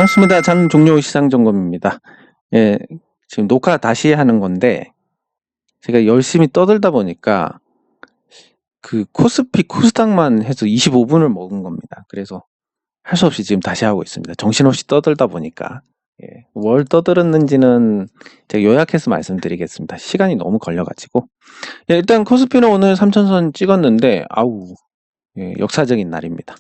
반갑습니다. 장종료 시장점검입니다. 예, 지금 녹화 다시 하는 건데 제가 열심히 떠들다 보니까 그 코스피 코스닥만 해서 25분을 먹은 겁니다. 그래서 할 수 없이 지금 다시 하고 있습니다. 정신없이 떠들다 보니까. 뭘 떠들었는지는 제가 요약해서 말씀드리겠습니다. 시간이 너무 걸려가지고. 일단 코스피는 오늘 3천선 찍었는데 역사적인 날입니다.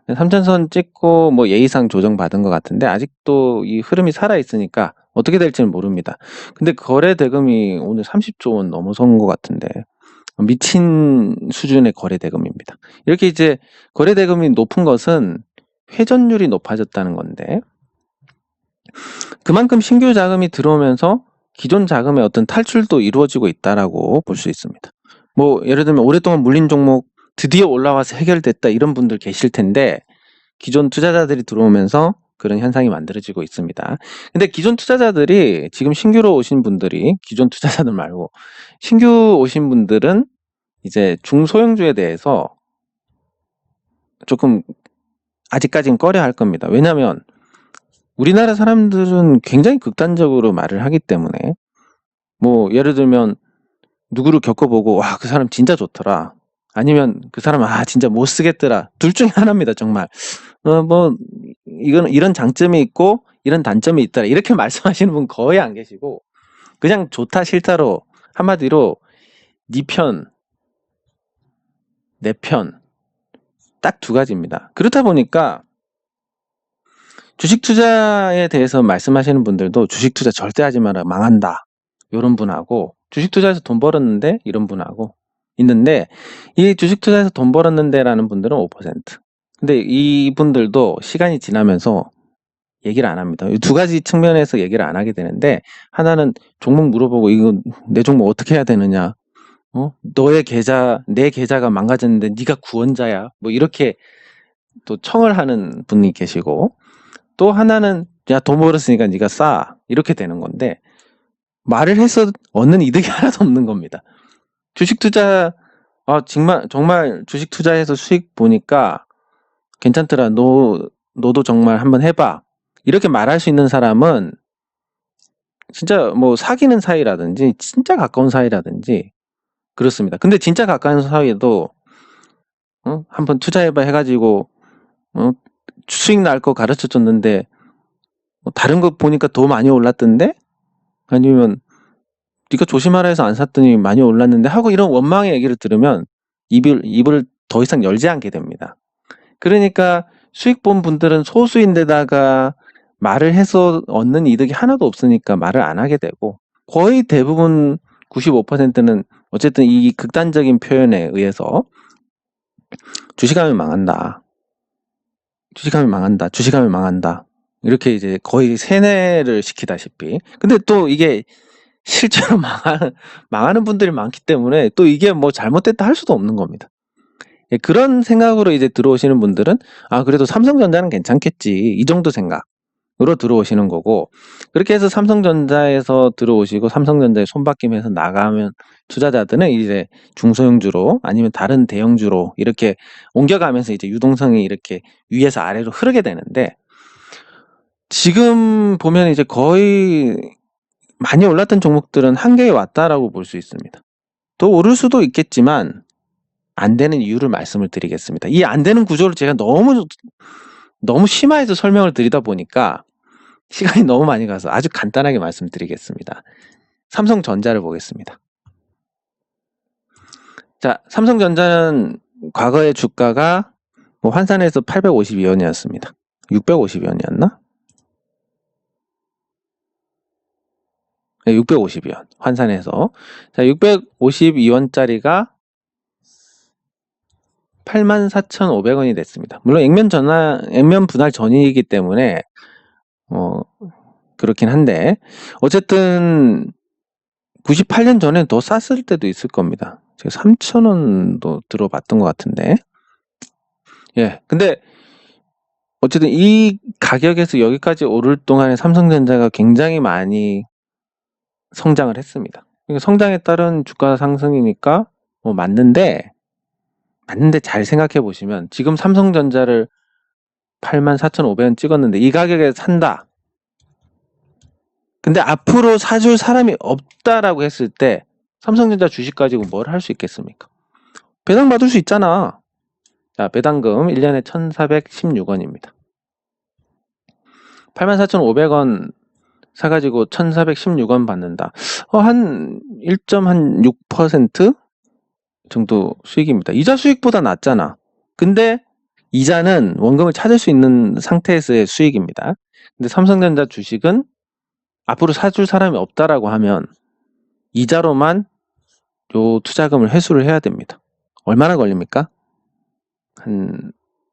3천선 찍고 뭐 예의상 조정받은 것 같은데 아직도 이 흐름이 살아있으니까 어떻게 될지는 모릅니다. 근데 거래 대금이 오늘 30조 원 넘어선 것 같은데 미친 수준의 거래 대금입니다. 이렇게 이제 거래 대금이 높은 것은 회전율이 높아졌다는 건데 그만큼 신규 자금이 들어오면서 기존 자금의 어떤 탈출도 이루어지고 있다라고 볼 수 있습니다. 뭐 예를 들면 오랫동안 물린 종목 드디어 올라와서 해결됐다 이런 분들 계실 텐데 기존 투자자들이 들어오면서 그런 현상이 만들어지고 있습니다. 근데 기존 투자자들이 지금 신규로 오신 분들이 기존 투자자들 말고 신규 오신 분들은 이제 중소형주에 대해서 조금 아직까지는 꺼려 할 겁니다. 왜냐하면 우리나라 사람들은 굉장히 극단적으로 말을 하기 때문에 뭐 예를 들면 누구를 겪어보고 와 그 사람 진짜 좋더라 아니면 그 사람 진짜 못 쓰겠더라 둘 중에 하나입니다. 정말 뭐 이건 이런 장점이 있고 이런 단점이 있더라 이렇게 말씀하시는 분 거의 안 계시고 그냥 좋다 싫다로 한마디로 네 편, 내 편 딱 두 가지입니다. 그렇다 보니까 주식 투자에 대해서 말씀하시는 분들도 주식 투자 절대 하지 마라 망한다 이런 분하고 주식 투자해서 돈 벌었는데 이런 분하고 있는데 이 주식 투자해서 돈 벌었는데 라는 분들은 5%. 근데 이분들도 시간이 지나면서 얘기를 안 합니다. 이 두 가지 측면에서 얘기를 안 하게 되는데 하나는 종목 물어보고 이거 내 종목 어떻게 해야 되느냐 너의 계좌 내 계좌가 망가졌는데 네가 구원자야 뭐 이렇게 또 청을 하는 분이 계시고 또 하나는 야 돈 벌었으니까 네가 싸 이렇게 되는 건데 말을 해서 얻는 이득이 하나도 없는 겁니다. 주식 투자 정말 주식 투자해서 수익 보니까 괜찮더라 너도 정말 한번 해봐 이렇게 말할 수 있는 사람은 진짜 뭐 사귀는 사이라든지 진짜 가까운 사이라든지 그렇습니다. 근데 진짜 가까운 사이에도 한번 투자해봐 해가지고 수익 날 거 가르쳐 줬는데 다른 거 보니까 더 많이 올랐던데 아니면 네가 조심하라 해서 안 샀더니 많이 올랐는데 하고 이런 원망의 얘기를 들으면 입을 더 이상 열지 않게 됩니다. 그러니까 수익 본 분들은 소수인데다가 말을 해서 얻는 이득이 하나도 없으니까 말을 안 하게 되고 거의 대부분 95%는 어쨌든 이 극단적인 표현에 의해서 주식하면 망한다. 주식하면 망한다. 주식하면 망한다. 이렇게 이제 거의 세뇌를 시키다시피. 근데 또 이게 실제로 망하는 분들이 많기 때문에 또 이게 뭐 잘못됐다 할 수도 없는 겁니다. 그런 생각으로 이제 들어오시는 분들은 그래도 삼성전자는 괜찮겠지 이 정도 생각으로 들어오시는 거고 그렇게 해서 삼성전자에서 들어오시고 삼성전자에 손바뀜해서 나가면 투자자들은 이제 중소형주로 아니면 다른 대형주로 이렇게 옮겨가면서 이제 유동성이 이렇게 위에서 아래로 흐르게 되는데 지금 보면 이제 거의 많이 올랐던 종목들은 한계에 왔다라고 볼 수 있습니다. 더 오를 수도 있겠지만 안 되는 이유를 말씀을 드리겠습니다. 이 안 되는 구조를 제가 너무 심화해서 설명을 드리다 보니까 시간이 너무 많이 가서 아주 간단하게 말씀드리겠습니다. 삼성전자를 보겠습니다. 자, 삼성전자는 과거의 주가가 환산해서 852원이었습니다. 650원이었나? 네, 652원 환산해서 자 652원짜리가 84,500원이 됐습니다. 물론 액면 분할 전이기 때문에 그렇긴 한데 어쨌든 98년 전에 더 쌌을 때도 있을 겁니다. 제가 3,000원도 들어봤던 것 같은데 근데 어쨌든 이 가격에서 여기까지 오를 동안에 삼성전자가 굉장히 많이 성장을 했습니다. 성장에 따른 주가 상승이니까 맞는데 잘 생각해 보시면 지금 삼성전자를 84,500원 찍었는데 이 가격에 산다. 근데 앞으로 사줄 사람이 없다라고 했을 때 삼성전자 주식 가지고 뭘 할 수 있겠습니까? 배당 받을 수 있잖아. 자, 배당금 1년에 1,416원입니다. 84,500원 사가지고 1,416원 받는다. 한 1.6% 정도 수익입니다. 이자 수익보다 낫잖아. 근데 이자는 원금을 찾을 수 있는 상태에서의 수익입니다. 근데 삼성전자 주식은 앞으로 사줄 사람이 없다라고 하면 이자로만 요 투자금을 회수를 해야 됩니다. 얼마나 걸립니까?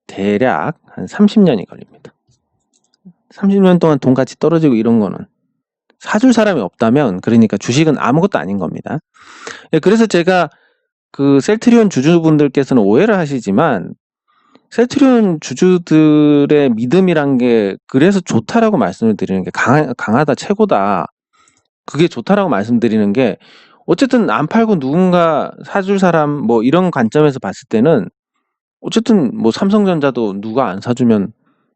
대략 한 30년이 걸립니다. 30년 동안 돈같이 떨어지고 이런 거는 사줄 사람이 없다면, 그러니까 주식은 아무것도 아닌 겁니다. 그래서 제가 그 셀트리온 주주분들께서는 오해를 하시지만 셀트리온 주주들의 믿음이란 게 그래서 좋다라고 말씀을 드리는 게 강하다, 최고다. 그게 좋다라고 말씀드리는 게 어쨌든 안 팔고 누군가 사줄 사람 뭐 이런 관점에서 봤을 때는 어쨌든 뭐 삼성전자도 누가 안 사주면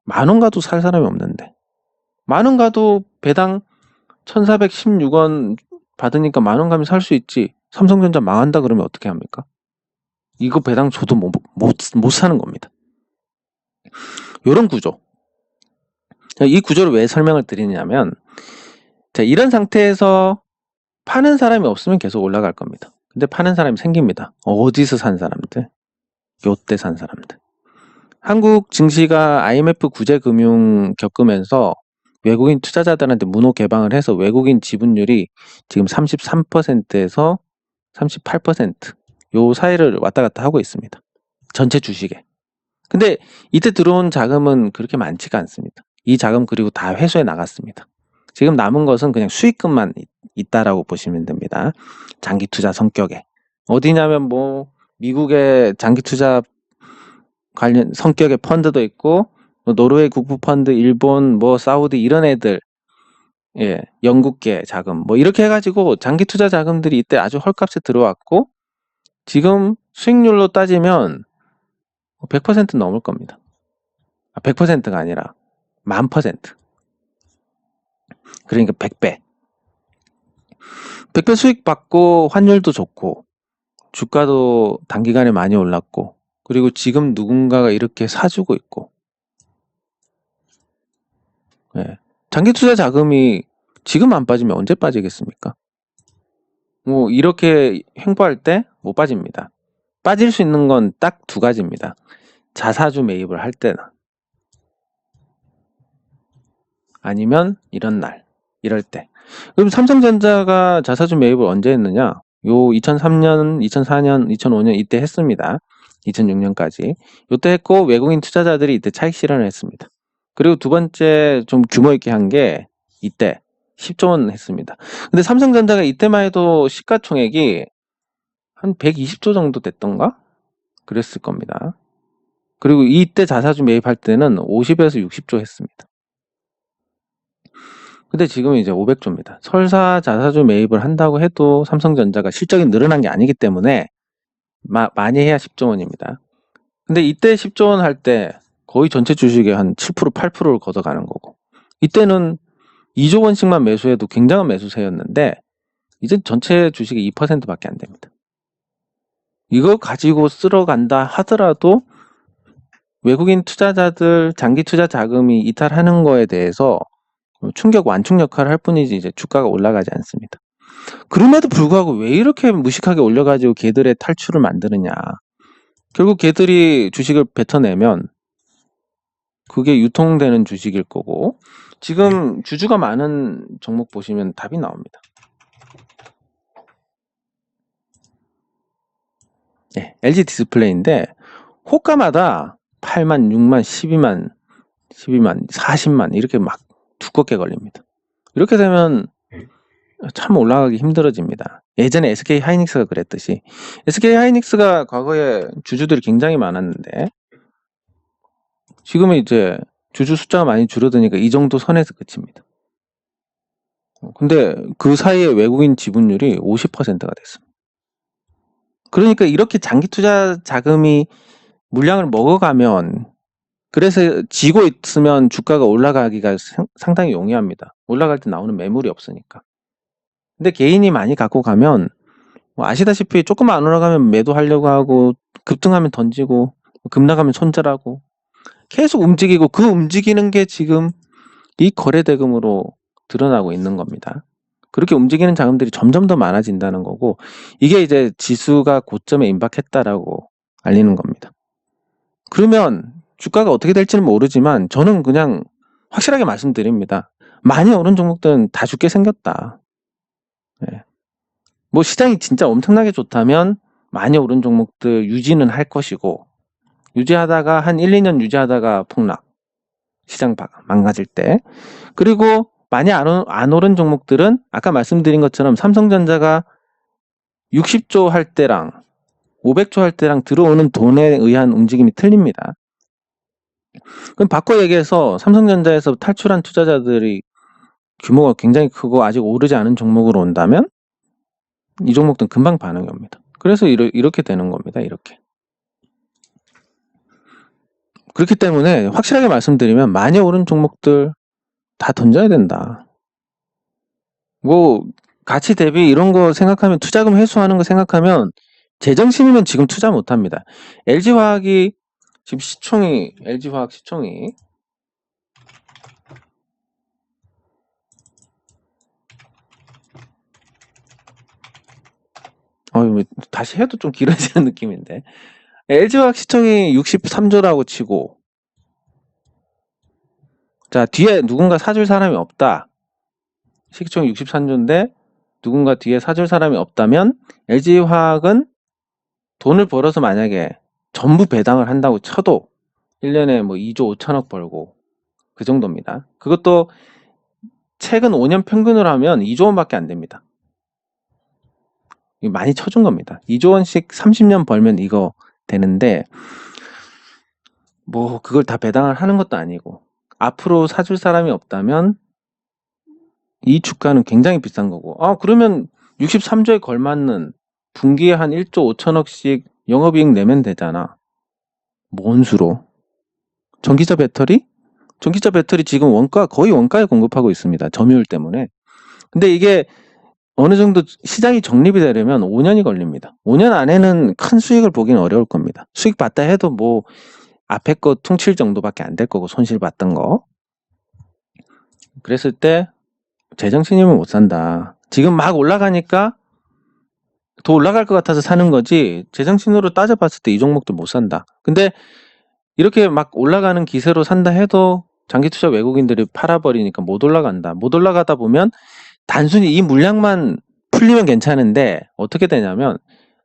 10,000원 가도 살 사람이 없는데 10,000원 가도 배당 1,416원 받으니까 10,000원 가면 살 수 있지. 삼성전자 망한다 그러면 어떻게 합니까? 이거 배당 줘도 못 사는 겁니다. 이런 구조. 이 구조를 왜 설명을 드리냐면, 자, 이런 상태에서 파는 사람이 없으면 계속 올라갈 겁니다. 근데 파는 사람이 생깁니다. 어디서 산 사람들? 요때 산 사람들. 한국 증시가 IMF 구제금융 겪으면서 외국인 투자자들한테 문호 개방을 해서 외국인 지분율이 지금 33%에서 38% 요 사이를 왔다 갔다 하고 있습니다. 전체 주식에. 근데 이때 들어온 자금은 그렇게 많지가 않습니다. 이 자금 그리고 다 회수해 나갔습니다. 지금 남은 것은 그냥 수익금만 있다라고 보시면 됩니다. 장기 투자 성격에. 어디냐면 뭐 미국의 장기 투자 관련 성격의 펀드도 있고, 노르웨이 국부 펀드, 일본, 뭐 사우디 이런 애들, 영국계 자금 뭐 이렇게 해가지고 장기 투자 자금들이 이때 아주 헐값에 들어왔고, 지금 수익률로 따지면 100% 넘을 겁니다. 100%가 아니라 10,000%. 그러니까 100배. 100배 수익 받고 환율도 좋고 주가도 단기간에 많이 올랐고, 그리고 지금 누군가가 이렇게 사주고 있고, 장기 투자 자금이 지금 안 빠지면 언제 빠지겠습니까? 뭐 이렇게 횡보할 때 못 빠집니다. 빠질 수 있는 건 딱 두 가지입니다. 자사주 매입을 할 때나 아니면 이런 날, 이럴 때. 그럼 삼성전자가 자사주 매입을 언제 했느냐? 요 2003년, 2004년, 2005년 이때 했습니다. 2006년까지. 요때 했고 외국인 투자자들이 이때 차익 실현을 했습니다. 그리고 두 번째 좀 규모 있게 한 게 이때 10조 원 했습니다. 근데 삼성전자가 이때만 해도 시가총액이 한 120조 정도 됐던가? 그랬을 겁니다. 그리고 이때 자사주 매입할 때는 50에서 60조 했습니다. 근데 지금 이제 500조입니다. 설사 자사주 매입을 한다고 해도 삼성전자가 실적이 늘어난 게 아니기 때문에 많이 해야 10조 원입니다. 근데 이때 10조 원 할 때 거의 전체 주식의 한 7%, 8%를 걷어가는 거고, 이때는 2조 원씩만 매수해도 굉장한 매수세였는데 이제 전체 주식의 2%밖에 안 됩니다. 이거 가지고 쓸어간다 하더라도 외국인 투자자들 장기 투자 자금이 이탈하는 거에 대해서 충격 완충 역할을 할 뿐이지 이제 주가가 올라가지 않습니다. 그럼에도 불구하고 왜 이렇게 무식하게 올려가지고 걔들의 탈출을 만드느냐. 결국 걔들이 주식을 뱉어내면 그게 유통되는 주식일 거고, 지금 주주가 많은 종목 보시면 답이 나옵니다. LG 디스플레이인데 호가마다 8만, 6만, 12만, 12만, 40만 이렇게 막 두껍게 걸립니다. 이렇게 되면 참 올라가기 힘들어집니다. 예전에 SK 하이닉스가 그랬듯이, SK 하이닉스가 과거에 주주들이 굉장히 많았는데 지금은 이제 주주 숫자가 많이 줄어드니까 이 정도 선에서 그칩니다. 근데 그 사이에 외국인 지분율이 50%가 됐습니다. 그러니까 이렇게 장기 투자 자금이 물량을 먹어가면 그래서 지고 있으면 주가가 올라가기가 상당히 용이합니다. 올라갈 때 나오는 매물이 없으니까. 근데 개인이 많이 갖고 가면 뭐 아시다시피 조금만 안 올라가면 매도하려고 하고 급등하면 던지고 급락하면 손절하고 계속 움직이고 그 움직이는 게 지금 이 거래대금으로 드러나고 있는 겁니다. 그렇게 움직이는 자금들이 점점 더 많아진다는 거고 이게 이제 지수가 고점에 임박했다라고 알리는 겁니다. 그러면 주가가 어떻게 될지는 모르지만 저는 그냥 확실하게 말씀드립니다. 많이 오른 종목들은 다 죽게 생겼다. 네. 뭐 시장이 진짜 엄청나게 좋다면 많이 오른 종목들 유지는 할 것이고 유지하다가 한 1, 2년 유지하다가 폭락. 시장 망가질 때. 그리고 많이 안 오른 종목들은 아까 말씀드린 것처럼 삼성전자가 60조 할 때랑 500조 할 때랑 들어오는 돈에 의한 움직임이 틀립니다. 그럼 바꿔 얘기해서 삼성전자에서 탈출한 투자자들이 규모가 굉장히 크고 아직 오르지 않은 종목으로 온다면 이 종목들은 금방 반응이 옵니다. 그래서 이렇게 되는 겁니다. 이렇게. 그렇기 때문에 확실하게 말씀드리면 많이 오른 종목들 다 던져야 된다. 뭐 가치 대비 이런 거 생각하면 투자금 회수하는 거 생각하면 제정신이면 지금 투자 못합니다. LG화학이 지금 LG화학 시총이 다시 해도 좀 길어지는 느낌인데 LG화학 시총이 63조라고 치고 자 뒤에 누군가 사줄 사람이 없다. 시총이 63조인데 누군가 뒤에 사줄 사람이 없다면 LG화학은 돈을 벌어서 만약에 전부 배당을 한다고 쳐도 1년에 뭐 2조 5천억 벌고 그 정도입니다. 그것도 최근 5년 평균으로 하면 2조 원밖에 안 됩니다. 많이 쳐준 겁니다. 2조 원씩 30년 벌면 이거 되는데 뭐 그걸 다 배당을 하는 것도 아니고 앞으로 사줄 사람이 없다면 이 주가는 굉장히 비싼 거고 그러면 63조에 걸맞는 분기에 한 1조 5천억씩 영업이익 내면 되잖아. 뭔 수로? 전기차 배터리 지금 거의 원가에 공급하고 있습니다. 점유율 때문에. 근데 이게 어느 정도 시장이 정립이 되려면 5년이 걸립니다. 5년 안에는 큰 수익을 보기는 어려울 겁니다. 수익 봤다 해도 뭐 앞에 거 퉁칠 정도밖에 안 될 거고 손실 봤던 거. 그랬을 때 제정신이면 못 산다. 지금 막 올라가니까 더 올라갈 것 같아서 사는 거지 제정신으로 따져봤을 때 이 종목도 못 산다. 근데 이렇게 막 올라가는 기세로 산다 해도 장기 투자 외국인들이 팔아버리니까 못 올라간다. 못 올라가다 보면 단순히 이 물량만 풀리면 괜찮은데 어떻게 되냐면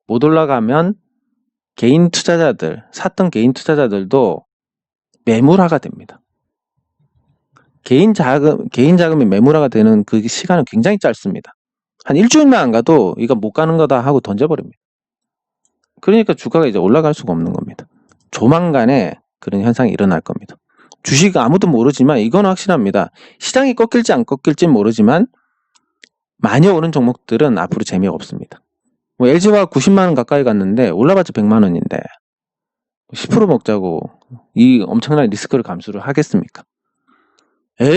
못 올라가면 샀던 개인 투자자들도 매물화가 됩니다. 개인 자금이 매물화가 되는 그 시간은 굉장히 짧습니다. 한 일주일만 안 가도 이거 못 가는 거다 하고 던져버립니다. 그러니까 주가가 이제 올라갈 수가 없는 겁니다. 조만간에 그런 현상이 일어날 겁니다. 주식 아무도 모르지만 이건 확실합니다. 시장이 꺾일지 안 꺾일지는 모르지만 많이 오른 종목들은 앞으로 재미가 없습니다. 뭐 LG가 90만 원 가까이 갔는데 올라봤자 100만 원인데 10% 먹자고 이 엄청난 리스크를 감수를 하겠습니까?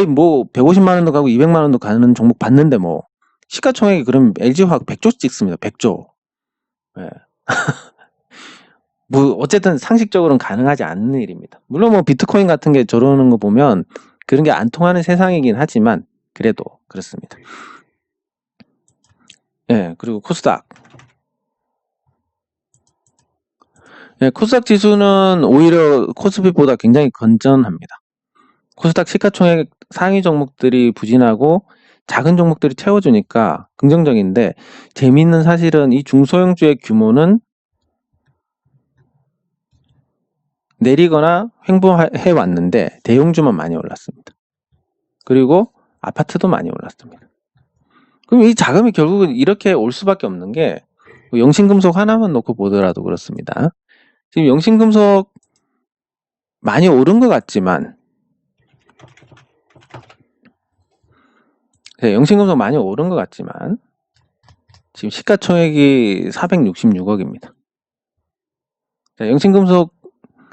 뭐 150만 원도 가고 200만 원도 가는 종목 봤는데 뭐 시가총액이 그럼 LG화학 100조 찍습니다. 100조. 네. 뭐 어쨌든 상식적으로는 가능하지 않는 일입니다. 물론 뭐 비트코인 같은 게 저러는 거 보면 그런 게 안 통하는 세상이긴 하지만 그래도 그렇습니다. 그리고 코스닥. 코스닥 지수는 오히려 코스피보다 굉장히 건전합니다. 코스닥 시가총액 상위 종목들이 부진하고 작은 종목들이 채워주니까 긍정적인데 재미있는 사실은 이 중소형주의 규모는 내리거나 횡보해 왔는데 대형주만 많이 올랐습니다. 그리고 아파트도 많이 올랐습니다. 그럼 이 자금이 결국은 이렇게 올 수밖에 없는 게 영신금속 하나만 놓고 보더라도 그렇습니다. 지금 영신금속 많이 오른 것 같지만 영신금속 많이 오른 것 같지만 지금 시가총액이 466억입니다. 영신금속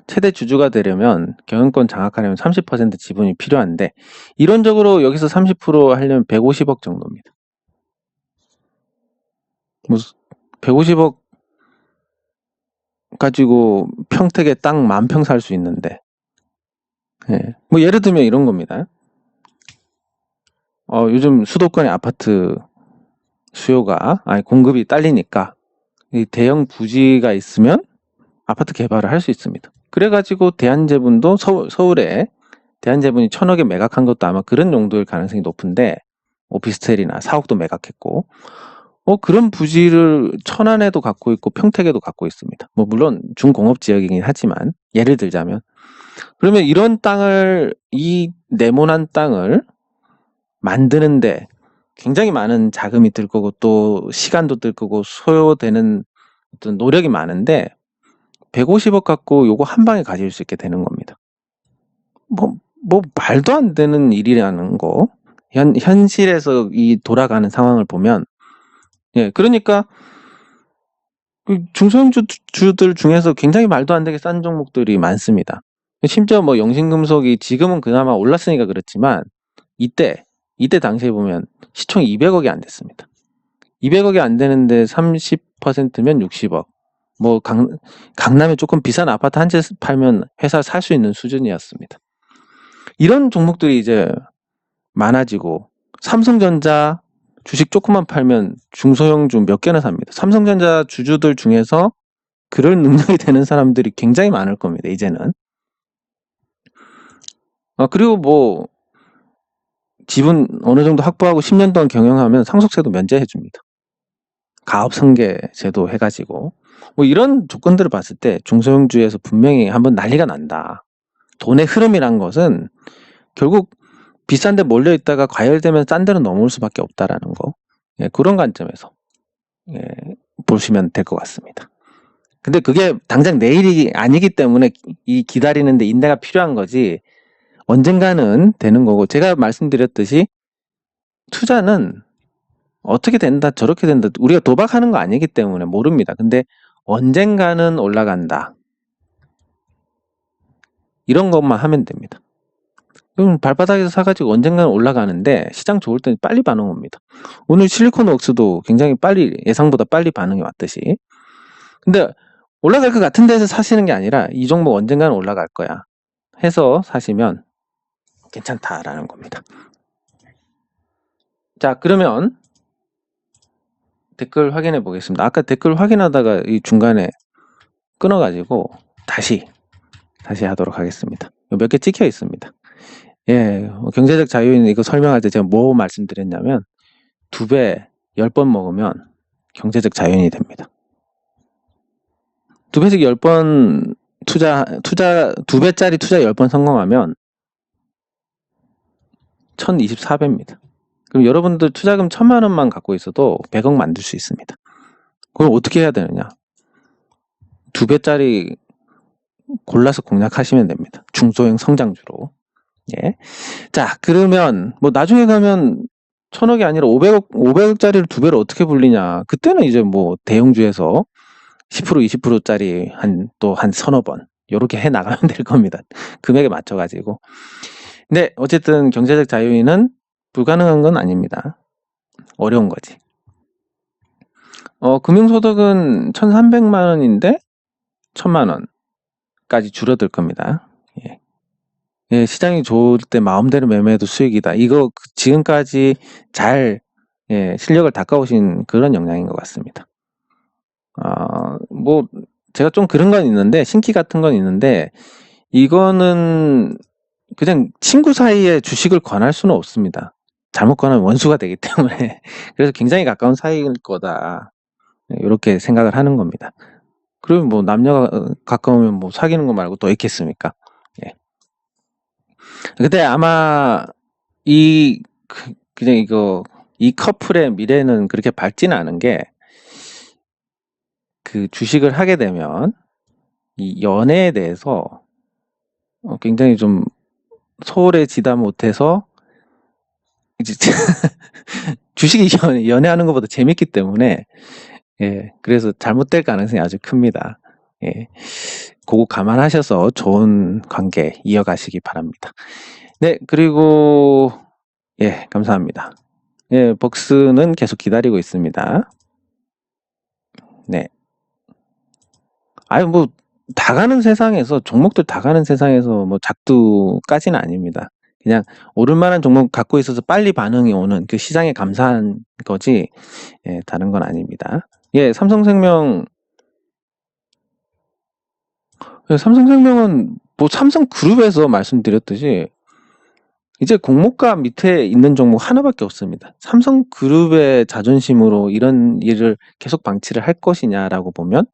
최대 주주가 되려면 경영권 장악하려면 30% 지분이 필요한데 이론적으로 여기서 30% 하려면 150억 정도입니다. 뭐 150억 가지고 평택에 땅 10,000평 살 수 있는데, 예. 뭐 예를 들면 이런 겁니다. 요즘 수도권의 아파트 수요가 공급이 딸리니까 이 대형 부지가 있으면 아파트 개발을 할 수 있습니다. 그래가지고 대한제분도 서울에 대한제분이 1,000억에 매각한 것도 아마 그런 용도일 가능성이 높은데, 오피스텔이나 사옥도 매각했고, 그런 부지를 천안에도 갖고 있고 평택에도 갖고 있습니다. 뭐 물론 중공업 지역이긴 하지만 예를 들자면, 그러면 이런 땅을, 이 네모난 땅을 만드는데 굉장히 많은 자금이 들 거고 또 시간도 들 거고 소요되는 어떤 노력이 많은데 150억 갖고 요거 한 방에 가질 수 있게 되는 겁니다. 뭐 말도 안 되는 일이라는 거. 현실에서 이 돌아가는 상황을 보면, 예, 그러니까 그 중소형주들 중에서 굉장히 말도 안 되게 싼 종목들이 많습니다. 심지어 뭐 영신금속이 지금은 그나마 올랐으니까 그렇지만 이때 당시에 보면 시총이 200억이 안 됐습니다. 200억이 안 되는데 30%면 60억. 뭐 강남에 조금 비싼 아파트 한 채 팔면 회사 살 수 있는 수준이었습니다. 이런 종목들이 이제 많아지고, 삼성전자 주식 조금만 팔면 중소형주 몇 개나 삽니다. 삼성전자 주주들 중에서 그럴 능력이 되는 사람들이 굉장히 많을 겁니다, 이제는. 그리고 뭐 지분 어느 정도 확보하고 10년 동안 경영하면 상속세도 면제해 줍니다. 가업승계 제도 해가지고. 뭐 이런 조건들을 봤을 때 중소형주에서 분명히 한번 난리가 난다. 돈의 흐름이란 것은 결국 비싼 데 몰려 있다가 과열되면 싼 데로 넘어올 수밖에 없다라는 거. 예, 그런 관점에서 보시면 될 것 같습니다. 근데 그게 당장 내일이 아니기 때문에 이 기다리는데 인내가 필요한 거지, 언젠가는 되는 거고, 제가 말씀드렸듯이 투자는 어떻게 된다 저렇게 된다 우리가 도박하는 거 아니기 때문에 모릅니다. 근데 언젠가는 올라간다, 이런 것만 하면 됩니다. 그럼 발바닥에서 사가지고 언젠가는 올라가는데 시장 좋을 때는 빨리 반응 옵니다. 오늘 실리콘웍스도 굉장히 빨리, 예상보다 빨리 반응이 왔듯이. 근데 올라갈 것 같은 데서 사시는 게 아니라 이 종목 언젠가는 올라갈 거야 해서 사시면 괜찮다라는 겁니다. 자, 그러면 댓글 확인해 보겠습니다. 아까 댓글 확인하다가 이 중간에 끊어가지고 다시 하도록 하겠습니다. 몇 개 찍혀 있습니다. 예, 경제적 자유인 이거 설명할 때 제가 뭐 말씀드렸냐면 2배 10번 먹으면 경제적 자유인이 됩니다. 2배씩 10번 투자 2배짜리 투자 10번 성공하면 1024배입니다. 그럼 여러분들 투자금 1,000만 원만 갖고 있어도 100억 만들 수 있습니다. 그럼 어떻게 해야 되느냐? 2배짜리 골라서 공략하시면 됩니다. 중소형 성장주로. 예. 자, 그러면 뭐 나중에 가면 1,000억이 아니라 500억짜리를 2배로 어떻게 불리냐? 그때는 이제 뭐 대형주에서 10% 20%짜리 한 서너 번 요렇게 해 나가면 될 겁니다. 금액에 맞춰가지고. 근데 어쨌든 경제적 자유인은 불가능한 건 아닙니다. 어려운 거지. 금융소득은 1,300만 원인데 1,000만 원까지 줄어들 겁니다. 예. 예, 시장이 좋을 때 마음대로 매매해도 수익이다. 이거 지금까지 잘 실력을 닦아오신 그런 역량인 것 같습니다. 뭐 제가 좀 그런 건 있는데, 신기 같은 건 있는데, 이거는 그냥 친구 사이에 주식을 권할 수는 없습니다. 잘못 권하면 원수가 되기 때문에. 그래서 굉장히 가까운 사이일 거다, 이렇게 생각을 하는 겁니다. 그러면 뭐 남녀가 가까우면 뭐 사귀는 거 말고 또 있겠습니까? 예. 근데 아마 그냥 이 커플의 미래는 그렇게 밝지는 않은 게, 그 주식을 하게 되면 이 연애에 대해서 굉장히 좀 소홀해지다 못해서 이제 주식이 연애하는 것보다 재밌기 때문에, 예, 그래서 잘못될 가능성이 아주 큽니다. 예. 그거 감안하셔서 좋은 관계 이어가시기 바랍니다. 네, 그리고 예, 감사합니다. 예, 벅스는 계속 기다리고 있습니다. 네. 아유, 뭐, 다 가는 세상에서, 종목들 다 가는 세상에서 뭐 작두까지는 아닙니다. 그냥 오를만한 종목 갖고 있어서 빨리 반응이 오는 그 시장에 감사한 거지, 예, 다른 건 아닙니다. 예, 삼성생명은 뭐 삼성그룹에서 말씀드렸듯이 이제 공모가 밑에 있는 종목 하나밖에 없습니다. 삼성그룹의 자존심으로 이런 일을 계속 방치를 할 것이냐라고 보면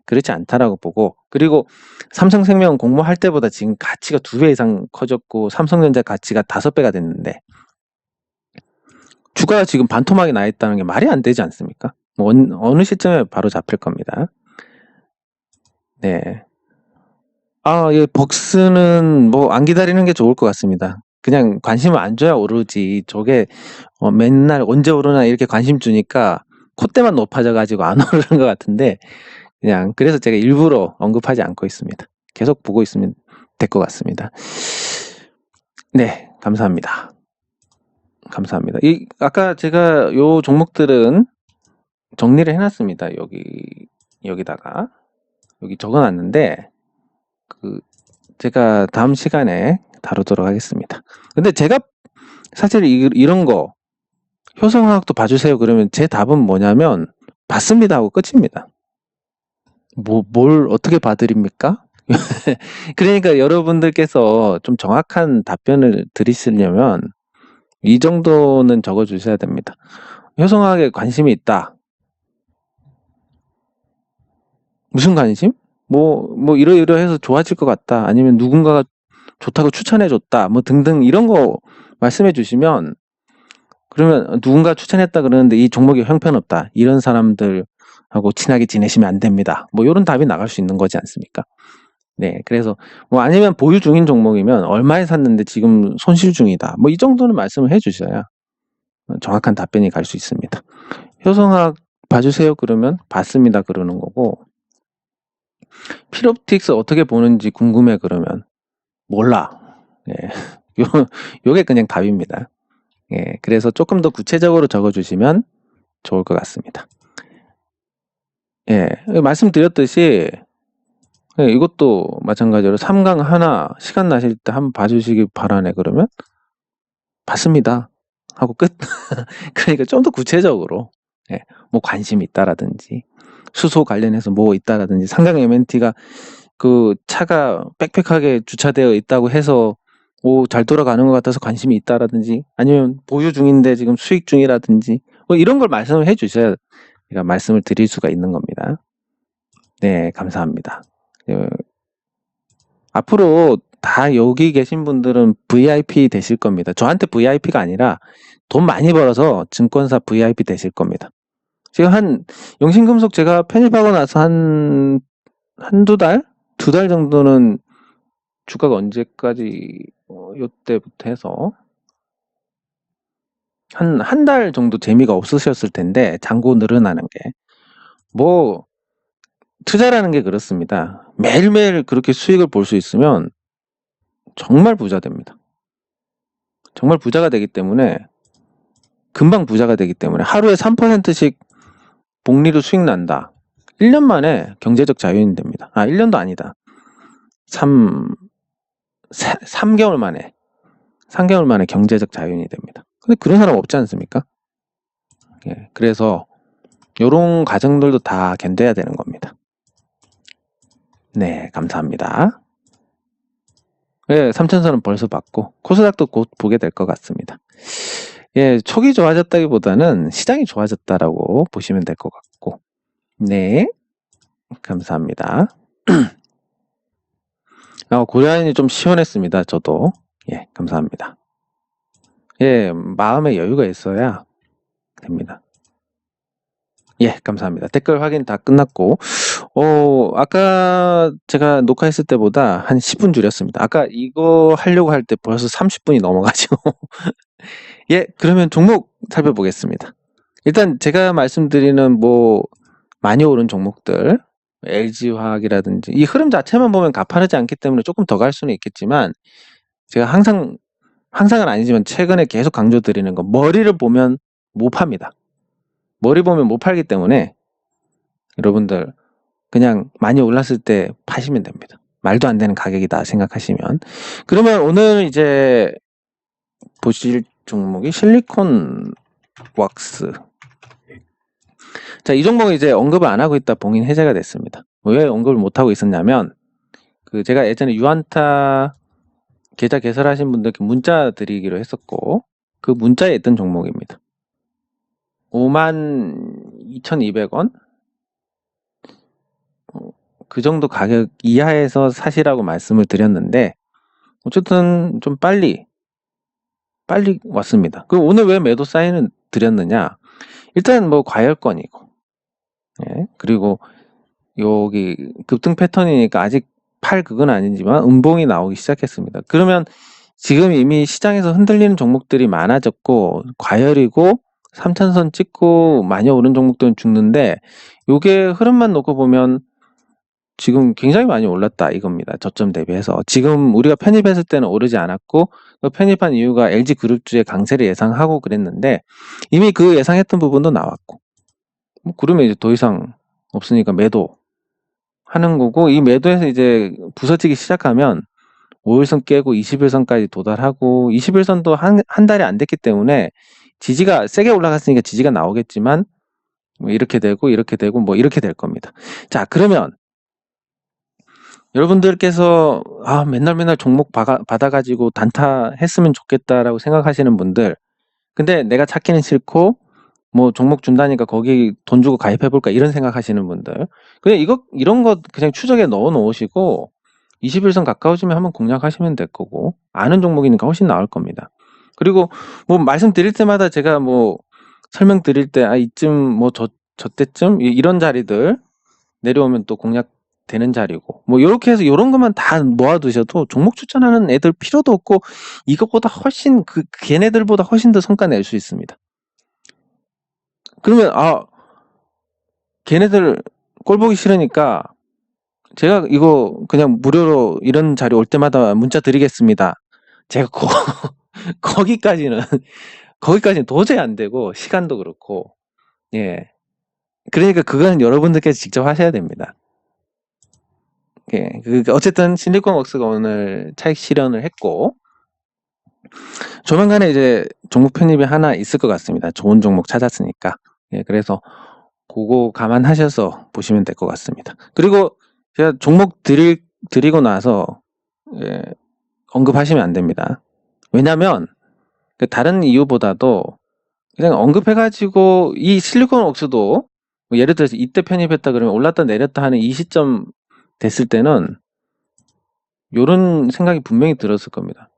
그렇지 않다라고 보고, 그리고 삼성생명 공모할 때보다 지금 가치가 2배 이상 커졌고 삼성전자 가치가 5배가 됐는데 주가가 지금 반토막이 나 있다는 게 말이 안 되지 않습니까? 뭐 어느 시점에 바로 잡힐 겁니다. 네. 예, 벅스는 뭐 안 기다리는 게 좋을 것 같습니다. 그냥 관심을 안 줘야 오르지. 저게 맨날 언제 오르나 이렇게 관심 주니까 콧대만 높아져가지고 안 오르는 것 같은데, 그냥 그래서 제가 일부러 언급하지 않고 있습니다. 계속 보고 있으면 될 것 같습니다. 네, 감사합니다. 감사합니다. 아까 제가 요 종목들은 정리를 해놨습니다. 여기다가 여기 적어놨는데 제가 다음 시간에 다루도록 하겠습니다. 근데 제가 사실 이런 거 효성화학도 봐주세요 그러면 제 답은 뭐냐면 봤습니다 하고 끝입니다. 뭘 어떻게 봐드립니까? 그러니까 여러분들께서 좀 정확한 답변을 드리시려면 이 정도는 적어주셔야 됩니다. 효성화학에 관심이 있다. 무슨 관심? 뭐 이러이러해서 좋아질 것 같다. 아니면 누군가가 좋다고 추천해줬다. 뭐 등등 이런 거 말씀해 주시면, 그러면 누군가 추천했다 그러는데 이 종목이 형편없다. 이런 사람들하고 친하게 지내시면 안 됩니다. 뭐 이런 답이 나갈 수 있는 거지 않습니까? 네, 그래서 뭐 아니면 보유 중인 종목이면 얼마에 샀는데 지금 손실 중이다. 뭐 이 정도는 말씀을 해주셔야 정확한 답변이 갈 수 있습니다. 효성학 봐주세요 그러면 봤습니다 그러는 거고, 필옵틱스 어떻게 보는지 궁금해 그러면 몰라. 예, 요게 그냥 답입니다. 예, 그래서 조금 더 구체적으로 적어주시면 좋을 것 같습니다. 예, 말씀드렸듯이 예, 이것도 마찬가지로 3강 하나 시간 나실 때 한번 봐주시기 바라네 그러면 봤습니다 하고 끝. 그러니까 좀 더 구체적으로, 예, 뭐 관심이 있다라든지 수소 관련해서 뭐 있다라든지 상강 MNT가 그 차가 빽빽하게 주차되어 있다고 해서 잘 돌아가는 것 같아서 관심이 있다라든지, 아니면 보유 중인데 지금 수익 중이라든지 뭐 이런 걸 말씀을 해주셔야 제가 말씀을 드릴 수가 있는 겁니다. 네, 감사합니다. 앞으로 다 여기 계신 분들은 VIP 되실 겁니다. 저한테 VIP가 아니라 돈 많이 벌어서 증권사 VIP 되실 겁니다. 지금 영신금속 제가 편입하고 나서 한두 달? 2달 정도는 주가가 언제까지, 요때부터 해서 한 달 정도 재미가 없으셨을 텐데, 잔고 늘어나는 게. 뭐, 투자라는 게 그렇습니다. 매일매일 그렇게 수익을 볼 수 있으면 정말 부자 됩니다. 정말 부자가 되기 때문에, 금방 부자가 되기 때문에, 하루에 3%씩 복리로 수익 난다. 1년 만에 경제적 자유인이 됩니다. 1년도 아니다. 3개월 만에 3개월 만에 경제적 자유인이 됩니다. 근데 그런 사람 없지 않습니까? 예, 그래서 이런 과정들도 다 견뎌야 되는 겁니다. 네, 감사합니다. 예, 3,000선은 벌써 받고 코스닥도 곧 보게 될 것 같습니다. 예, 촉이 좋아졌다기보다는 시장이 좋아졌다라고 보시면 될 것 같고, 네, 감사합니다. 고려인이 좀 시원했습니다. 저도. 예, 감사합니다. 예, 마음의 여유가 있어야 됩니다. 예, 감사합니다. 댓글 확인 다 끝났고, 아까 제가 녹화했을 때보다 한 10분 줄였습니다. 아까 이거 하려고 할 때 벌써 30분이 넘어가지고. 예, 그러면 종목 살펴보겠습니다. 일단 제가 말씀드리는 많이 오른 종목들, LG화학이라든지 이 흐름 자체만 보면 가파르지 않기 때문에 조금 더 갈 수는 있겠지만 제가 항상은 아니지만 최근에 계속 강조드리는 거 머리를 보면 못 팝니다. 머리 보면 못 팔기 때문에 여러분들 그냥 많이 올랐을 때 파시면 됩니다. 말도 안 되는 가격이다 생각하시면. 그러면 오늘 이제 보실 종목이 실리콘 왁스. 자, 이 종목은 이제 언급을 안 하고 있다 봉인 해제가 됐습니다. 왜 언급을 못 하고 있었냐면 제가 예전에 유안타 계좌 개설하신 분들께 문자 드리기로 했었고 그 문자에 있던 종목입니다. 52,200원? 그 정도 가격 이하에서 사시라고 말씀을 드렸는데 어쨌든 좀 빨리 왔습니다. 그 오늘 왜 매도 사인을 드렸느냐? 일단 뭐 과열권이고, 예, 그리고 여기 급등 패턴이니까 아직 팔 그건 아니지만 음봉이 나오기 시작했습니다. 그러면 지금 이미 시장에서 흔들리는 종목들이 많아졌고 과열이고 3천선 찍고 많이 오른 종목들은 죽는데 요게 흐름만 놓고 보면 지금 굉장히 많이 올랐다 이겁니다. 저점 대비해서. 지금 우리가 편입했을 때는 오르지 않았고 그 편입한 이유가 LG그룹주의 강세를 예상하고 그랬는데 이미 그 예상했던 부분도 나왔고 그러면 이제 더 이상 없으니까 매도 하는 거고 이 매도에서 이제 부서지기 시작하면 5일선 깨고 21선까지 도달하고 21선도 한 달이 안 됐기 때문에 지지가 세게 올라갔으니까 지지가 나오겠지만 뭐 이렇게 되고 뭐 이렇게 될 겁니다. 자, 그러면 여러분들께서 맨날 종목 받아가지고 단타 했으면 좋겠다라고 생각하시는 분들 근데 내가 찾기는 싫고 뭐 종목 준다니까 거기 돈 주고 가입해볼까 이런 생각하시는 분들 그냥 이런 거 그냥 추적에 넣어 놓으시고 21선 가까워지면 한번 공략하시면 될 거고 아는 종목이니까 훨씬 나을 겁니다. 그리고 뭐 말씀드릴 때마다 제가 뭐 설명드릴 때 이쯤 뭐 저때쯤 이런 자리들 내려오면 또 공략 되는 자리고 뭐 이렇게 해서 이런 것만 다 모아두셔도 종목 추천하는 애들 필요도 없고 이것보다 훨씬 걔네들보다 훨씬 더 성과 낼 수 있습니다. 그러면 걔네들 꼴 보기 싫으니까 제가 이거 그냥 무료로 이런 자리 올 때마다 문자 드리겠습니다. 제가 거기까지는 도저히 안 되고 시간도 그렇고 예 그러니까 그거는 여러분들께서 직접 하셔야 됩니다. 예, 어쨌든 실리콘웍스가 오늘 차익 실현을 했고 조만간에 이제 종목 편입이 하나 있을 것 같습니다. 좋은 종목 찾았으니까. 예, 그래서 그거 감안하셔서 보시면 될 것 같습니다. 그리고 제가 종목 드리고 나서 예, 언급하시면 안 됩니다. 왜냐면 다른 이유보다도 그냥 언급해가지고 이 실리콘웍스도 뭐 예를 들어서 이때 편입했다 그러면 올랐다 내렸다 하는 이 시점 됐을 때는 요런 생각이 분명히 들었을 겁니다.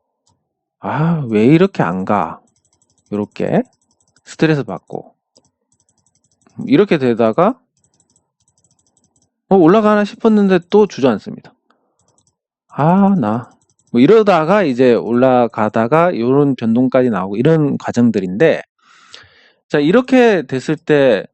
왜 이렇게 안 가? 요렇게 스트레스 받고 이렇게 되다가 올라가나 싶었는데 또 주저앉습니다. 뭐 이러다가 이제 올라가다가 요런 변동까지 나오고 이런 과정들인데 자 이렇게 됐을 때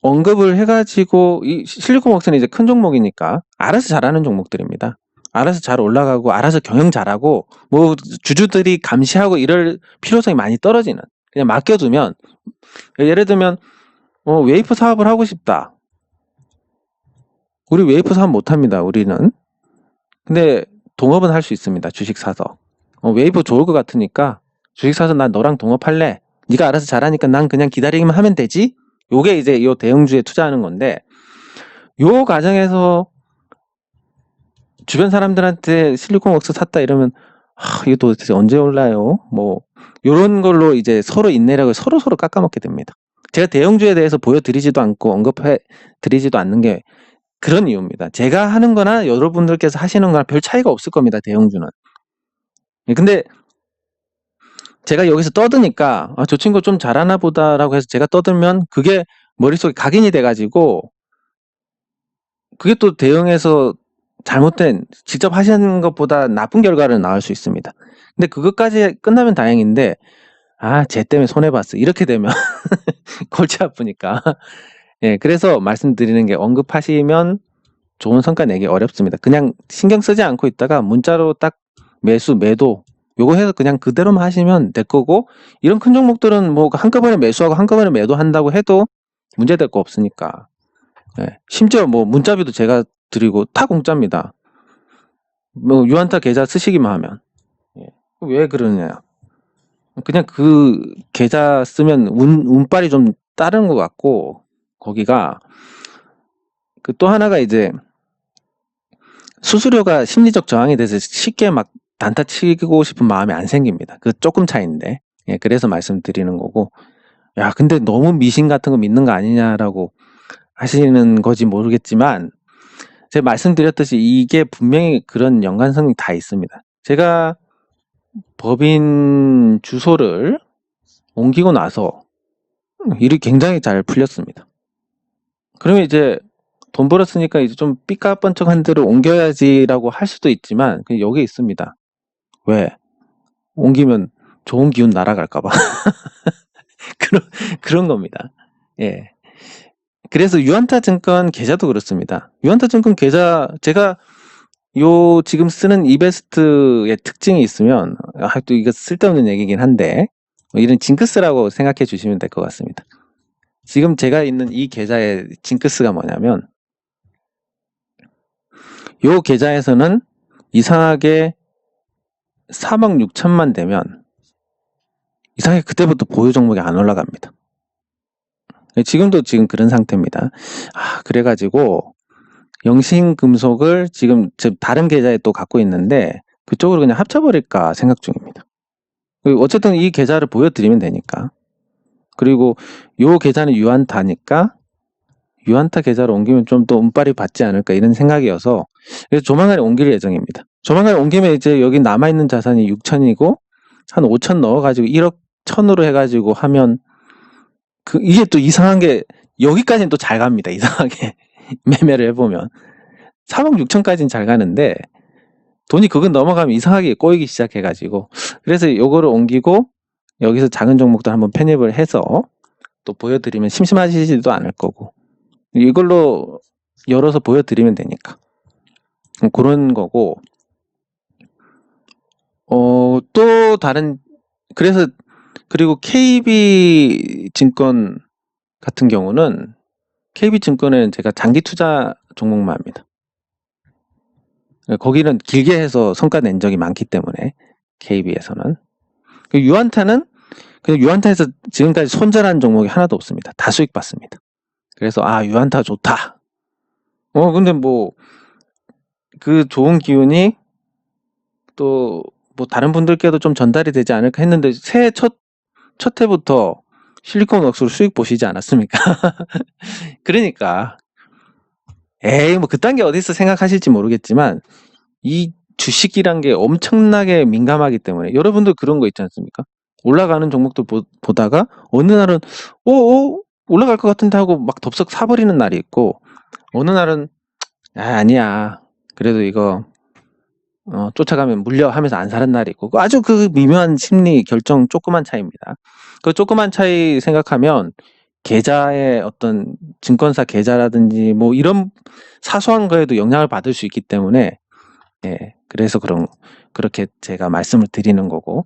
언급을 해가지고 이 실리콘웍스는 이제 큰 종목이니까 알아서 잘하는 종목들입니다. 알아서 잘 올라가고 알아서 경영 잘하고 뭐 주주들이 감시하고 이럴 필요성이 많이 떨어지는 그냥 맡겨두면 예를 들면 웨이프 사업을 하고 싶다. 우리 웨이프 사업 못합니다. 우리는. 근데 동업은 할 수 있습니다. 주식 사서. 웨이프 좋을 것 같으니까 주식 사서 난 너랑 동업할래. 네가 알아서 잘하니까 난 그냥 기다리기만 하면 되지. 요게 이제 요 대형주에 투자하는 건데 요 과정에서 주변 사람들한테 실리콘웍스 샀다 이러면 이거 도대체 언제 올라요? 뭐 요런 걸로 이제 서로 인내력을 서로 깎아먹게 됩니다. 제가 대형주에 대해서 보여드리지도 않고 언급해 드리지도 않는 게 그런 이유입니다. 제가 하는 거나 여러분들께서 하시는 거나 별 차이가 없을 겁니다. 대형주는. 근데 제가 여기서 떠드니까 저 친구 좀 잘하나 보다라고 해서 제가 떠들면 그게 머릿속에 각인이 돼가지고 그게 또 대응해서 잘못된 직접 하시는 것보다 나쁜 결과를 낳을 수 있습니다. 근데 그것까지 끝나면 다행인데 쟤 때문에 손해봤어 이렇게 되면 골치 아프니까 예, 그래서 말씀드리는 게 언급하시면 좋은 성과 내기 어렵습니다. 그냥 신경 쓰지 않고 있다가 문자로 딱 매수, 매도 요거 해서 그냥 그대로만 하시면 될 거고, 이런 큰 종목들은 뭐 한꺼번에 매수하고 한꺼번에 매도한다고 해도 문제될 거 없으니까. 예. 심지어 뭐 문자비도 제가 드리고 다 공짜입니다. 뭐 유한타 계좌 쓰시기만 하면. 예. 왜 그러냐? 그냥 그 계좌 쓰면 운빨이 좀 다른 것 같고, 거기가 그 또 하나가 이제 수수료가 심리적 저항이 돼서 쉽게 막 단타 치고 싶은 마음이 안 생깁니다. 그 조금 차이인데. 예, 그래서 말씀드리는 거고. 야, 근데 너무 미신 같은 거 믿는 거 아니냐라고 하시는 거지 모르겠지만, 제가 말씀드렸듯이 이게 분명히 그런 연관성이 다 있습니다. 제가 법인 주소를 옮기고 나서 일이 굉장히 잘 풀렸습니다. 그러면 이제 돈 벌었으니까 이제 좀 삐까뻔쩍한 데로 옮겨야지라고 할 수도 있지만, 여기 있습니다. 왜? 옮기면 좋은 기운 날아갈까봐. 그런 겁니다. 예. 그래서 유한타 증권 계좌도 그렇습니다. 유한타 증권 계좌, 제가 요 지금 쓰는 이베스트의 특징이 있으면, 또 이거 쓸데없는 얘기긴 한데, 이런 징크스라고 생각해 주시면 될 것 같습니다. 지금 제가 있는 이 계좌의 징크스가 뭐냐면, 요 계좌에서는 이상하게 4억 6천만 되면 이상하게 그때부터 보유 종목이 안 올라갑니다. 지금도 지금 그런 상태입니다. 그래가지고 영신금속을 지금 다른 계좌에 또 갖고 있는데 그쪽으로 그냥 합쳐버릴까 생각 중입니다. 어쨌든 이 계좌를 보여드리면 되니까. 그리고 요 계좌는 유한타니까 유한타 계좌로 옮기면 좀 더 운빨이 받지 않을까 이런 생각이어서, 그래서 조만간에 옮길 예정입니다. 조만간에 옮기면 이제 여기 남아있는 자산이 6천이고 한 5천 넣어가지고 1억 1천으로 해가지고 하면, 이게 또 이상한 게 여기까지는 또 잘 갑니다. 이상하게 매매를 해보면 3억 6천까지는 잘 가는데 돈이 그건 넘어가면 이상하게 꼬이기 시작해가지고, 그래서 요거를 옮기고 여기서 작은 종목들 한번 편입을 해서 또 보여드리면 심심하시지도 않을 거고, 이걸로 열어서 보여드리면 되니까 그런 거고. 또 다른, 그래서 그리고 KB증권 같은 경우는, KB증권에는 제가 장기 투자 종목만 합니다. 거기는 길게 해서 성과 낸 적이 많기 때문에, KB에서는. 유한타는 그냥 유한타에서 지금까지 손절한 종목이 하나도 없습니다. 다 수익 받습니다. 그래서 유한타 좋다. 근데 뭐 그 좋은 기운이 또 뭐 다른 분들께도 좀 전달이 되지 않을까 했는데, 새해 첫 해부터 실리콘 웍스로 수익 보시지 않았습니까? 그러니까 에이 뭐 그딴 게 어딨어 생각하실지 모르겠지만, 이 주식이란 게 엄청나게 민감하기 때문에, 여러분들 그런 거 있지 않습니까? 올라가는 종목들 보다가 어느 날은 올라갈 것 같은데 하고 막 덥석 사버리는 날이 있고, 어느 날은 아니야 그래도 이거 쫓아가면 물려 하면서 안 사는 날이 있고, 아주 그 미묘한 심리 결정 조그만 차이입니다. 그 조그만 차이 생각하면 계좌의 어떤 증권사 계좌라든지 뭐 이런 사소한 거에도 영향을 받을 수 있기 때문에, 그래서 그렇게 제가 말씀을 드리는 거고,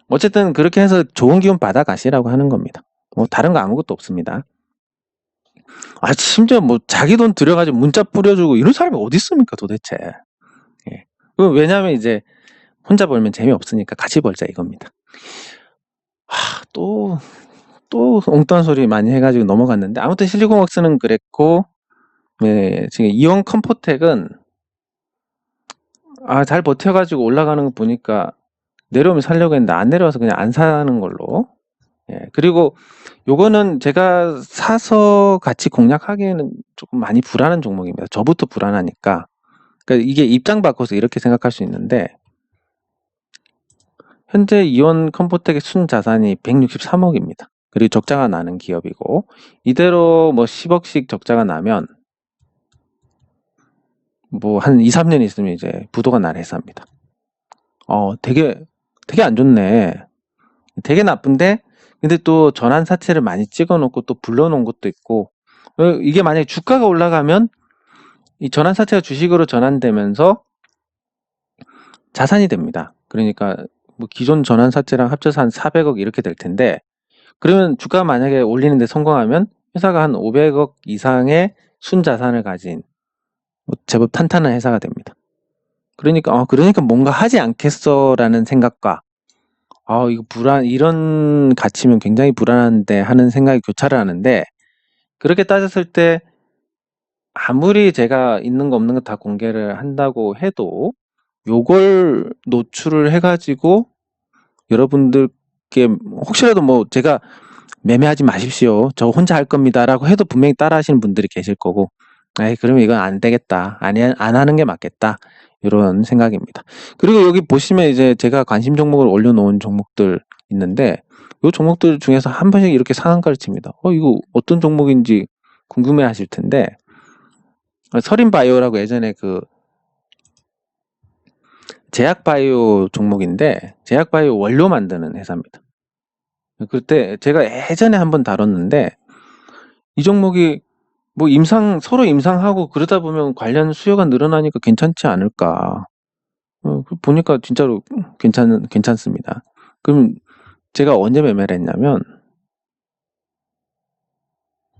어쨌든 그렇게 해서 좋은 기운 받아 가시라고 하는 겁니다. 뭐 다른 거 아무것도 없습니다. 심지어 뭐 자기 돈 들여가지고 문자 뿌려주고 이런 사람이 어디 있습니까 도대체. 왜냐하면 이제 혼자 벌면 재미없으니까 같이 벌자 이겁니다. 또 엉뚱한 소리 많이 해가지고 넘어갔는데, 아무튼 실리콘웍스는 그랬고, 지금 이온 컴포텍은 잘 버텨가지고 올라가는 거 보니까 내려오면 살려고 했는데 안 내려와서 그냥 안 사는 걸로. 그리고 요거는 제가 사서 같이 공략하기에는 조금 많이 불안한 종목입니다. 저부터 불안하니까. 그러니까 이게 입장 바꿔서 이렇게 생각할 수 있는데, 현재 이온 컴포텍의 순자산이 163억입니다. 그리고 적자가 나는 기업이고, 이대로 뭐 10억씩 적자가 나면 뭐 한 2, 3년 있으면 이제 부도가 날 회사입니다. 되게 안 좋네. 되게 나쁜데, 근데 또 전환 사채를 많이 찍어 놓고 또 불러 놓은 것도 있고, 이게 만약에 주가가 올라가면 이 전환사채가 주식으로 전환되면서 자산이 됩니다. 그러니까 뭐 기존 전환사채랑 합쳐서 한 400억 이렇게 될 텐데, 그러면 주가 만약에 올리는데 성공하면 회사가 한 500억 이상의 순자산을 가진 뭐 제법 탄탄한 회사가 됩니다. 그러니까 뭔가 하지 않겠어라는 생각과 이거 이런 가치면 굉장히 불안한데 하는 생각이 교차를 하는데, 그렇게 따졌을 때 아무리 제가 있는 거 없는 거 다 공개를 한다고 해도 요걸 노출을 해가지고 여러분들께 혹시라도 뭐 제가 매매하지 마십시오, 저 혼자 할 겁니다 라고 해도 분명히 따라 하시는 분들이 계실 거고, 그러면 이건 안 되겠다, 안 하는 게 맞겠다, 이런 생각입니다. 그리고 여기 보시면 이제 제가 관심 종목을 올려놓은 종목들 있는데, 이 종목들 중에서 한 번씩 이렇게 상한가를 칩니다. 이거 어떤 종목인지 궁금해 하실 텐데, 서린바이오라고 예전에 그 제약바이오 종목인데, 제약바이오 원료 만드는 회사입니다. 그때 제가 예전에 한번 다뤘는데, 이 종목이 뭐 서로 임상하고 그러다 보면 관련 수요가 늘어나니까 괜찮지 않을까. 보니까 진짜로 괜찮습니다. 그럼 제가 언제 매매를 했냐면,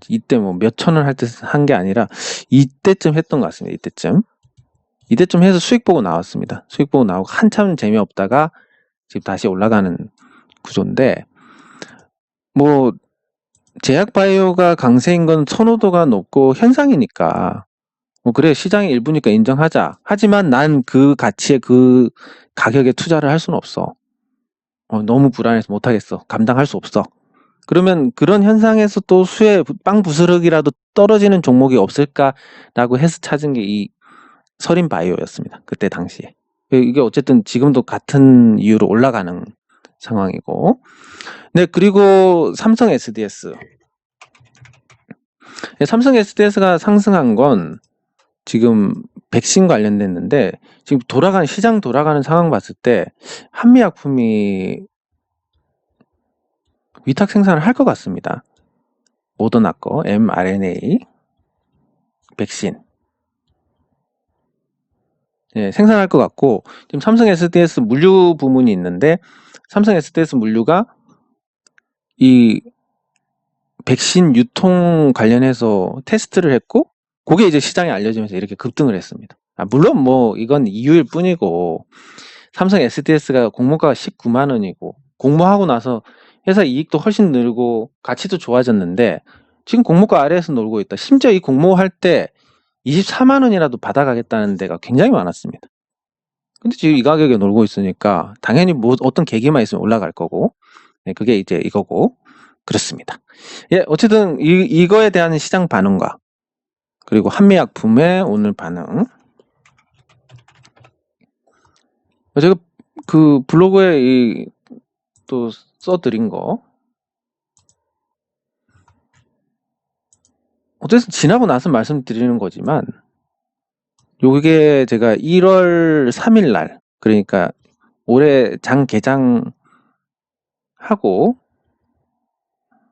이때 뭐 몇천 원 할 때 한 게 아니라 이때쯤 했던 것 같습니다. 이때쯤 해서 수익 보고 나왔습니다. 수익 보고 나오고 한참 재미없다가 지금 다시 올라가는 구조인데, 뭐 제약바이오가 강세인 건 선호도가 높고 현상이니까, 그래 시장의 일부니까 인정하자. 하지만 난 그 가치에 그 가격에 투자를 할 수는 없어. 너무 불안해서 못하겠어. 감당할 수 없어. 그러면 그런 현상에서 또 수에 빵 부스러기라도 떨어지는 종목이 없을까라고 해서 찾은 게 이 서린바이오였습니다. 그때 당시에. 이게 어쨌든 지금도 같은 이유로 올라가는 상황이고. 네, 그리고 삼성 SDS. 삼성 SDS가 상승한 건 지금 백신 관련됐는데, 지금 시장 돌아가는 상황 봤을 때 한미약품이 위탁 생산을 할 것 같습니다. 모더나 거 mRNA 백신 생산할 것 같고, 지금 삼성 SDS 물류 부문이 있는데, 삼성 SDS 물류가 이 백신 유통 관련해서 테스트를 했고, 그게 이제 시장에 알려지면서 이렇게 급등을 했습니다. 물론 뭐 이건 이유일 뿐이고, 삼성 SDS가 공모가가 19만 원이고 공모하고 나서 회사 이익도 훨씬 늘고 가치도 좋아졌는데, 지금 공모가 아래에서 놀고 있다. 심지어 이 공모할 때 24만 원이라도 받아가겠다는 데가 굉장히 많았습니다. 근데 지금 이 가격에 놀고 있으니까 당연히 뭐 어떤 계기만 있으면 올라갈 거고, 그게 이제 이거고, 그렇습니다. 어쨌든 이거에 대한 시장 반응과 그리고 한미약품의 오늘 반응, 제가 그 블로그에 또 써드린 거, 어쨌든 지나고 나서 말씀드리는 거지만, 요게 제가 1월 3일 날, 그러니까 올해 장 개장하고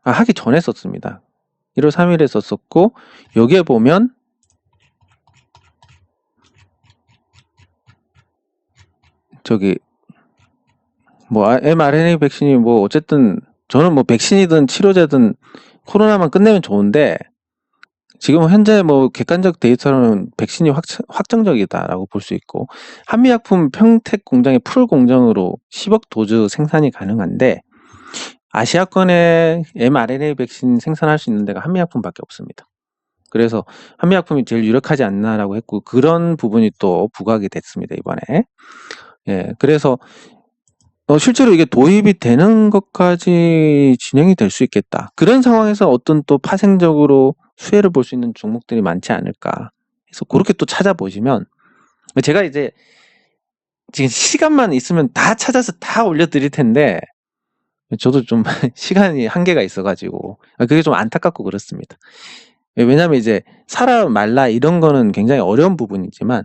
하기 전에 썼습니다. 1월 3일에 썼었고, 여기에 보면 저기 뭐 mRNA 백신이 뭐 어쨌든 저는 뭐 백신이든 치료제든 코로나만 끝내면 좋은데, 지금 현재 뭐 객관적 데이터로는 백신이 확정적이다라고 볼 수 있고, 한미약품 평택 공장의 풀 공정으로 10억 도즈 생산이 가능한데, 아시아권에 mRNA 백신 생산할 수 있는 데가 한미약품밖에 없습니다. 그래서 한미약품이 제일 유력하지 않나라고 했고, 그런 부분이 또 부각이 됐습니다, 이번에. 그래서 실제로 이게 도입이 되는 것까지 진행이 될 수 있겠다. 그런 상황에서 어떤 또 파생적으로 수혜를 볼 수 있는 종목들이 많지 않을까. 그래서 그렇게 또 찾아보시면, 제가 이제 지금 시간만 있으면 다 찾아서 다 올려드릴 텐데, 저도 좀 시간이 한계가 있어가지고 그게 좀 안타깝고 그렇습니다. 왜냐하면 이제 사라 말라 이런 거는 굉장히 어려운 부분이지만,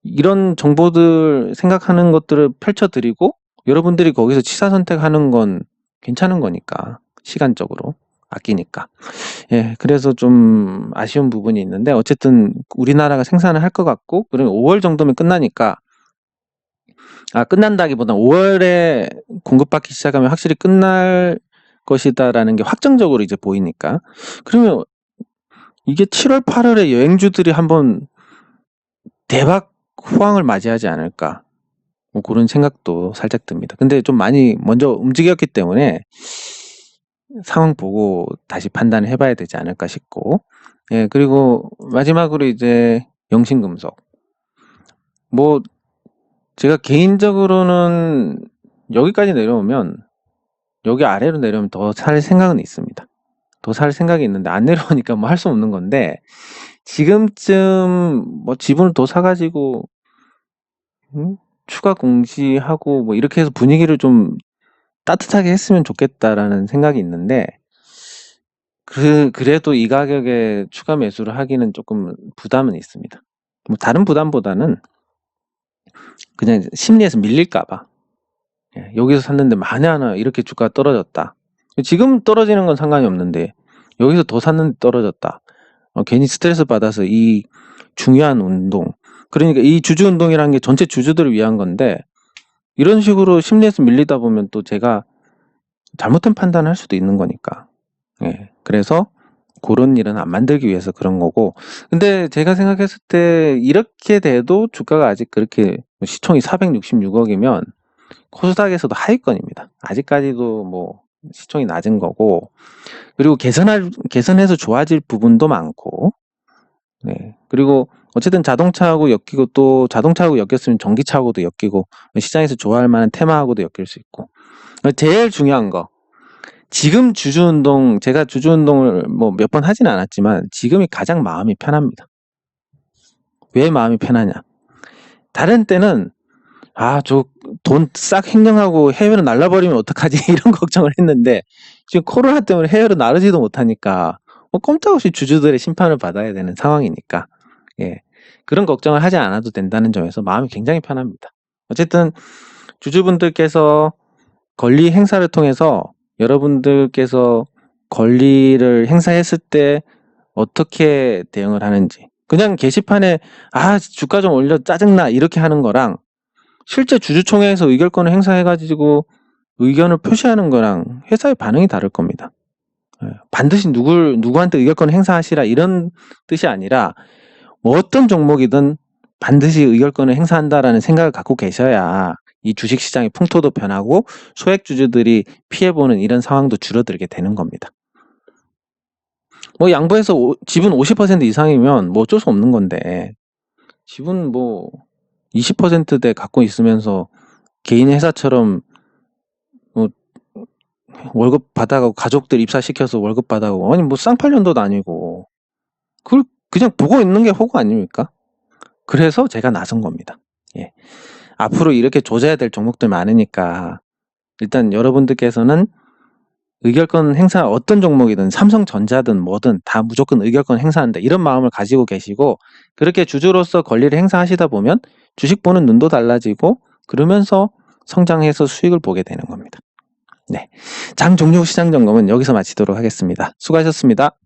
이런 정보들 생각하는 것들을 펼쳐드리고 여러분들이 거기서 취사 선택하는 건 괜찮은 거니까, 시간적으로 아끼니까. 예, 그래서 좀 아쉬운 부분이 있는데 어쨌든 우리나라가 생산을 할 것 같고 그러면 5월 정도면 끝나니까 끝난다기보다 5월에 공급받기 시작하면 확실히 끝날 것이다라는 게 확정적으로 이제 보이니까 그러면 이게 7월, 8월에 여행주들이 한번 대박 호황을 맞이하지 않을까 뭐 그런 생각도 살짝 듭니다. 근데 좀 많이 먼저 움직였기 때문에 상황 보고 다시 판단을 해봐야 되지 않을까 싶고 예, 그리고 마지막으로 이제 영신금속 뭐 제가 개인적으로는 여기까지 내려오면 여기 아래로 내려오면 더 살 생각은 있습니다. 더 살 생각이 있는데 안 내려오니까 뭐 할 수 없는 건데 지금쯤 뭐 지분을 더 사가지고 추가 공시하고 뭐 이렇게 해서 분위기를 좀 따뜻하게 했으면 좋겠다라는 생각이 있는데 그래도 이 가격에 추가 매수를 하기는 조금 부담은 있습니다. 뭐 다른 부담보다는 그냥 심리에서 밀릴까봐 여기서 샀는데 만에 하나 이렇게 주가가 떨어졌다. 지금 떨어지는 건 상관이 없는데 여기서 더 샀는데 떨어졌다. 괜히 스트레스 받아서 이 중요한 운동 그러니까 이 주주 운동이라는 게 전체 주주들을 위한 건데 이런 식으로 심리에서 밀리다 보면 또 제가 잘못된 판단을 할 수도 있는 거니까 예, 그래서 그런 일은 안 만들기 위해서 그런 거고 근데 제가 생각했을 때 이렇게 돼도 주가가 아직 그렇게 시총이 466억이면 코스닥에서도 하위권입니다. 아직까지도 뭐 시총이 낮은 거고 그리고 개선해서 좋아질 부분도 많고 네. 그리고 어쨌든 자동차하고 엮이고 또 자동차하고 엮였으면 전기차하고도 엮이고 시장에서 좋아할 만한 테마하고도 엮일 수 있고 제일 중요한 거 지금 주주운동 제가 주주운동을 뭐 몇 번 하진 않았지만 지금이 가장 마음이 편합니다. 왜 마음이 편하냐 다른 때는 저 돈 싹 횡령하고 해외로 날라버리면 어떡하지 이런 걱정을 했는데 지금 코로나 때문에 해외로 나르지도 못하니까 뭐 꼼짝없이 주주들의 심판을 받아야 되는 상황이니까 예, 그런 걱정을 하지 않아도 된다는 점에서 마음이 굉장히 편합니다. 어쨌든 주주분들께서 권리 행사를 통해서 여러분들께서 권리를 행사했을 때 어떻게 대응을 하는지 그냥 게시판에 주가 좀 올려 짜증나 이렇게 하는 거랑 실제 주주총회에서 의결권을 행사해가지고 의견을 표시하는 거랑 회사의 반응이 다를 겁니다. 반드시 누구한테 의결권을 행사하시라 이런 뜻이 아니라 어떤 종목이든 반드시 의결권을 행사한다라는 생각을 갖고 계셔야 이 주식시장의 풍토도 변하고 소액주주들이 피해보는 이런 상황도 줄어들게 되는 겁니다. 뭐 양보해서 지분 50% 이상이면 뭐 어쩔 수 없는 건데 지분 뭐 20%대 갖고 있으면서 개인 회사처럼 뭐 월급 받아가고 가족들 입사시켜서 월급 받아가고 아니 뭐 쌍팔년도도 아니고 그걸 그냥 보고 있는 게 호구 아닙니까? 그래서 제가 나선 겁니다. 예. 앞으로 이렇게 조져야 될 종목들 많으니까 일단 여러분들께서는 의결권 행사 어떤 종목이든 삼성전자든 뭐든 다 무조건 의결권 행사한다 이런 마음을 가지고 계시고 그렇게 주주로서 권리를 행사하시다 보면 주식 보는 눈도 달라지고 그러면서 성장해서 수익을 보게 되는 겁니다. 네, 장 종료 시장 점검은 여기서 마치도록 하겠습니다. 수고하셨습니다.